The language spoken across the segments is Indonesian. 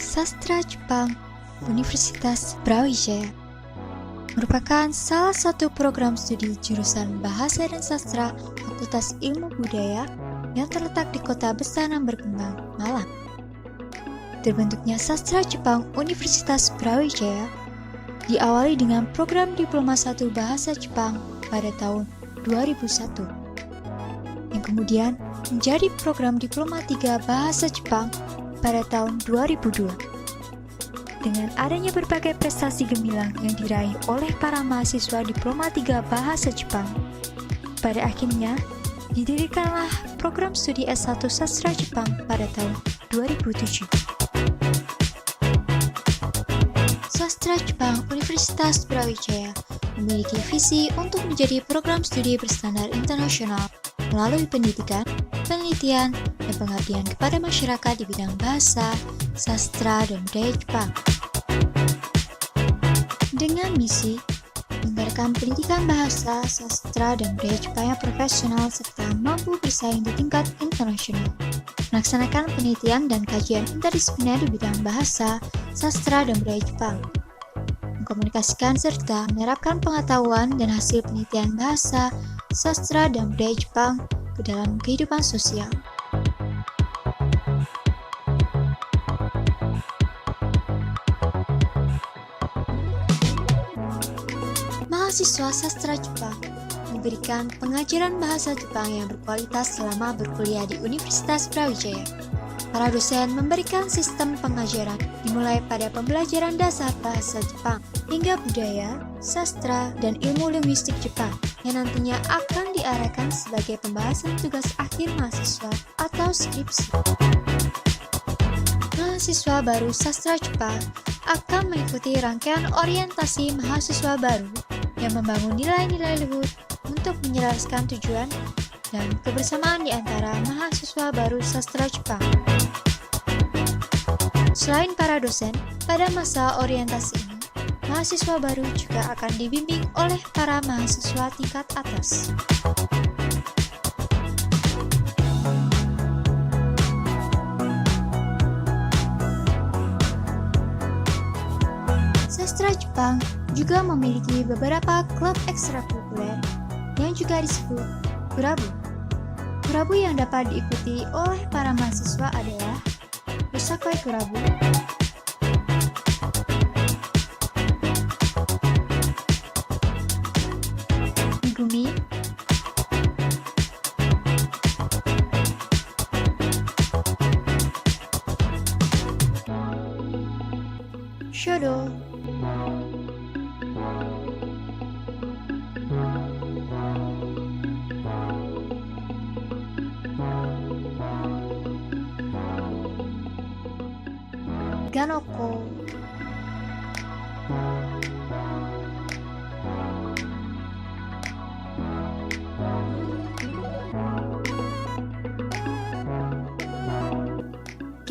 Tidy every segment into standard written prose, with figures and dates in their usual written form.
Sastra Jepang Universitas Brawijaya merupakan salah satu program studi jurusan Bahasa dan Sastra Fakultas Ilmu Budaya yang terletak di Kota Besar dan Berkembang, Malang. Terbentuknya Sastra Jepang Universitas Brawijaya diawali dengan program Diploma 1 Bahasa Jepang pada tahun 2001, yang kemudian menjadi program Diploma 3 Bahasa Jepang pada tahun 2002. Dengan adanya berbagai prestasi gemilang yang diraih oleh para mahasiswa Diploma 3 Bahasa Jepang, pada akhirnya didirikanlah program studi S1 Sastra Jepang pada tahun 2007. Sastra Jepang Universitas Brawijaya memiliki visi untuk menjadi program studi berstandar internasional melalui pendidikan, penelitian, dan pengabdian kepada masyarakat di bidang bahasa, sastra, dan budaya Jepang. Dengan misi meningkatkan pendidikan bahasa, sastra, dan budaya Jepang yang profesional serta mampu bersaing di tingkat internasional. Melaksanakan penelitian dan kajian interdisipliner di bidang bahasa, sastra, dan budaya Jepang. Mengkomunikasikan serta menerapkan pengetahuan dan hasil penelitian bahasa, sastra, dan budaya Jepang ke dalam kehidupan sosial. Mahasiswa sastra Jepang memberikan pengajaran bahasa Jepang yang berkualitas selama berkuliah di Universitas Brawijaya. Para dosen memberikan sistem pengajaran dimulai pada pembelajaran dasar bahasa Jepang hingga budaya, sastra, dan ilmu linguistik Jepang yang nantinya akan diarahkan sebagai pembahasan tugas akhir mahasiswa atau skripsi. Mahasiswa baru sastra Jepang akan mengikuti rangkaian orientasi mahasiswa baru yang membangun nilai-nilai luhur untuk menyelaraskan tujuan dan kebersamaan di antara mahasiswa baru sastra Jepang. Selain para dosen, pada masa orientasi ini, mahasiswa baru juga akan dibimbing oleh para mahasiswa tingkat atas. Sastra Jepang juga memiliki beberapa klub ekstrakurikuler yang juga disebut kurabu. Kurabu yang dapat diikuti oleh para mahasiswa adalah Yosakoi Kurabu, Megumi, Shodo, Ganoko,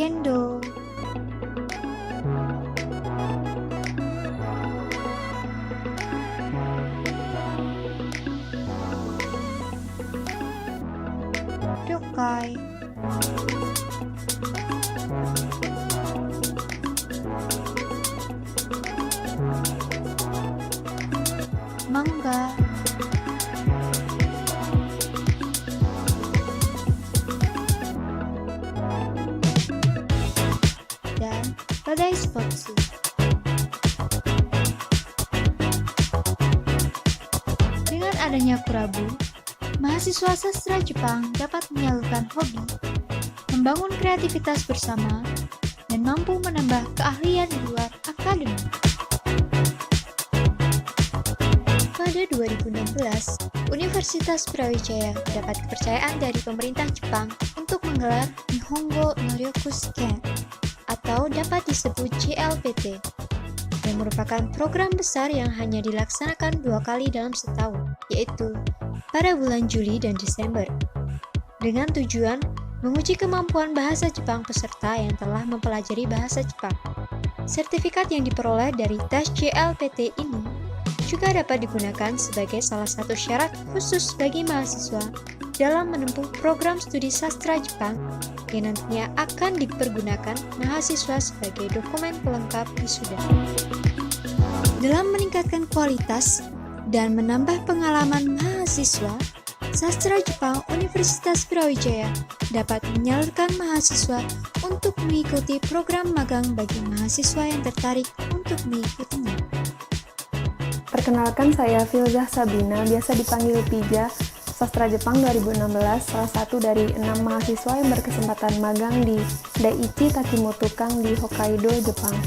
Kendo, Ryokai, Manga, dan Badai Spotsu. Dengan adanya kurabu, mahasiswa sastra Jepang dapat menyalurkan hobi, membangun kreativitas bersama, dan mampu menambah keahlian di luar akademik. Pada 2016, Universitas Brawijaya mendapat kepercayaan dari pemerintah Jepang untuk menggelar Nihongo no Ryokushiken atau dapat disebut JLPT, yang merupakan program besar yang hanya dilaksanakan 2 kali dalam setahun, yaitu pada bulan Juli dan Desember, dengan tujuan menguji kemampuan bahasa Jepang peserta yang telah mempelajari bahasa Jepang. Sertifikat yang diperoleh dari tes JLPT ini juga dapat digunakan sebagai salah satu syarat khusus bagi mahasiswa dalam menempuh program studi sastra Jepang yang nantinya akan dipergunakan mahasiswa sebagai dokumen pelengkap wisuda. Dalam meningkatkan kualitas dan menambah pengalaman mahasiswa, Sastra Jepang Universitas Brawijaya dapat menyalurkan mahasiswa untuk mengikuti program magang bagi mahasiswa yang tertarik untuk mengikutinya. Perkenalkan, saya Filzah Sabina, biasa dipanggil Pija, Sastra Jepang 2016, salah satu dari 6 mahasiswa yang berkesempatan magang di Daiichi Takimoto Kang di Hokkaido, Jepang.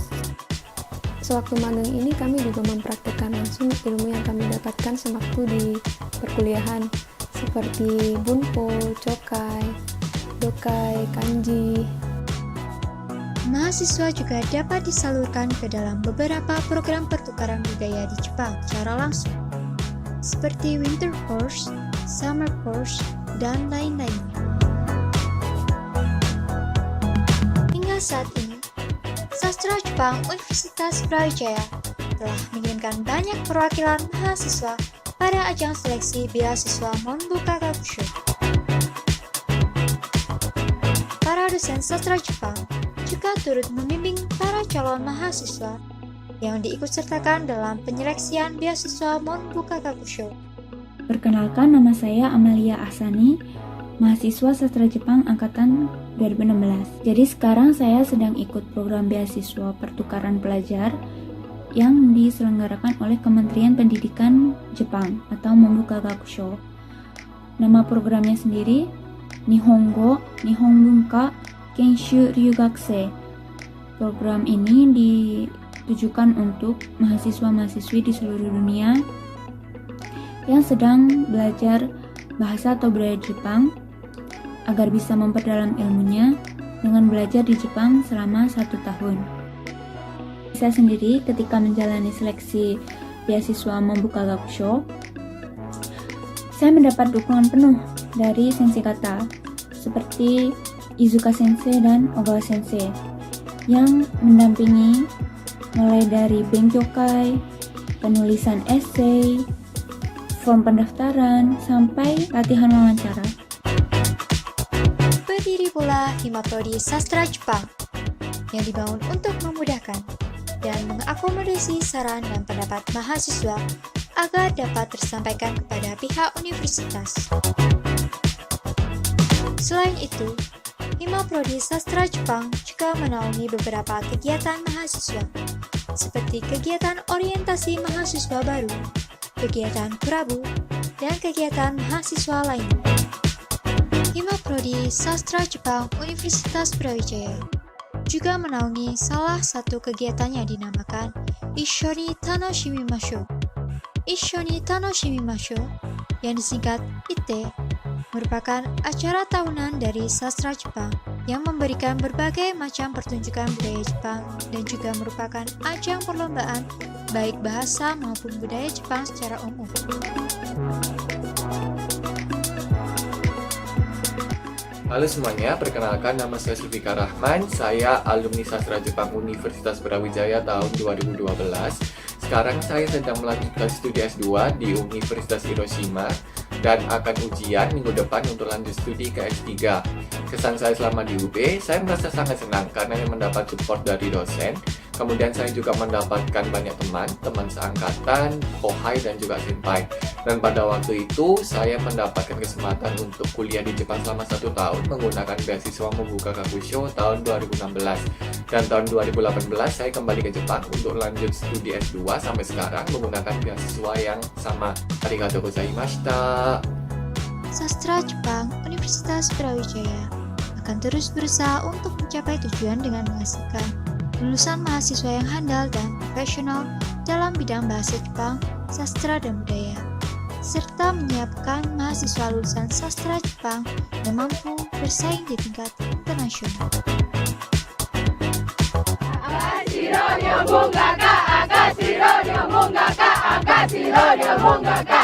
Sewaktu magang ini kami juga mempraktikkan langsung ilmu yang kami dapatkan sewaktu di perkuliahan, seperti bunpo, chokai, dokai, kanji. Mahasiswa juga dapat disalurkan ke dalam beberapa program pertukaran budaya di Jepang secara langsung, seperti winter course, summer course, dan lain-lainnya. Hingga saat ini, Sastra Jepang Universitas Brawijaya telah mengirimkan banyak perwakilan mahasiswa pada ajang seleksi beasiswa Monbuka Gakusho. Para dosen sastra Jepang juga turut membimbing para calon mahasiswa yang diikutsertakan dalam penyeleksian beasiswa Monbuka Gakusho. Perkenalkan, nama saya Amalia Ahsani, mahasiswa sastra Jepang angkatan 2016. Jadi sekarang saya sedang ikut program beasiswa pertukaran pelajar yang diselenggarakan oleh Kementerian Pendidikan Jepang atau Monbuka Gakusho. Nama programnya sendiri Nihongo Bunka Kenshu Ryugakusei. Program ini ditujukan untuk mahasiswa-mahasiswi di seluruh dunia yang sedang belajar bahasa atau budaya Jepang agar bisa memperdalam ilmunya dengan belajar di Jepang selama 1 tahun. Saya sendiri ketika menjalani seleksi beasiswa Monbuka Gakusho, saya mendapat dukungan penuh dari sensei kata seperti Izuka Sensei dan Ogawa Sensei yang mendampingi mulai dari benkyokai, penulisan esai, form pendaftaran, sampai latihan wawancara. Berdiri pula Himaprodi Sastra Jepang yang dibangun untuk memudahkan dan mengakomodasi saran dan pendapat mahasiswa agar dapat tersampaikan kepada pihak universitas. Selain itu, Himaprodi Sastra Jepang juga menaungi beberapa kegiatan mahasiswa, seperti kegiatan orientasi mahasiswa baru, kegiatan kurabu, dan kegiatan mahasiswa lainnya. Himaprodi Sastra Jepang Universitas Brawijaya juga menaungi salah satu kegiatan yang dinamakan Issho ni Tanoshimimashou. Issho ni Tanoshimimashou yang disingkat ITE merupakan acara tahunan dari sastra Jepang yang memberikan berbagai macam pertunjukan budaya Jepang dan juga merupakan ajang perlombaan baik bahasa maupun budaya Jepang secara umum. Halo semuanya, perkenalkan nama saya Sulfikar Rahman. Saya alumni Sastra Jepang Universitas Brawijaya tahun 2012. Sekarang saya sedang melanjutkan studi S2 di Universitas Hiroshima dan akan ujian minggu depan untuk lanjut studi ke S3. Kesan saya selama di UB, saya merasa sangat senang karena mendapat support dari dosen. Kemudian saya juga mendapatkan banyak teman seangkatan, kohai dan juga senpai. Dan pada waktu itu saya mendapatkan kesempatan untuk kuliah di Jepang selama 1 tahun menggunakan beasiswa Monbuka Gakusho tahun 2016. Dan tahun 2018 saya kembali ke Jepang untuk lanjut studi S2 sampai sekarang menggunakan beasiswa yang sama. Arigatou gozaimashita. Sastra Jepang Universitas Brawijaya akan terus berusaha untuk mencapai tujuan dengan menghasilkan lulusan mahasiswa yang handal dan profesional dalam bidang bahasa Jepang, sastra dan budaya, serta menyiapkan mahasiswa lulusan sastra Jepang yang mampu bersaing di tingkat internasional. Akashiro Ryobungaka, Akashiro Ryobungaka, Akashiro Ryobungaka.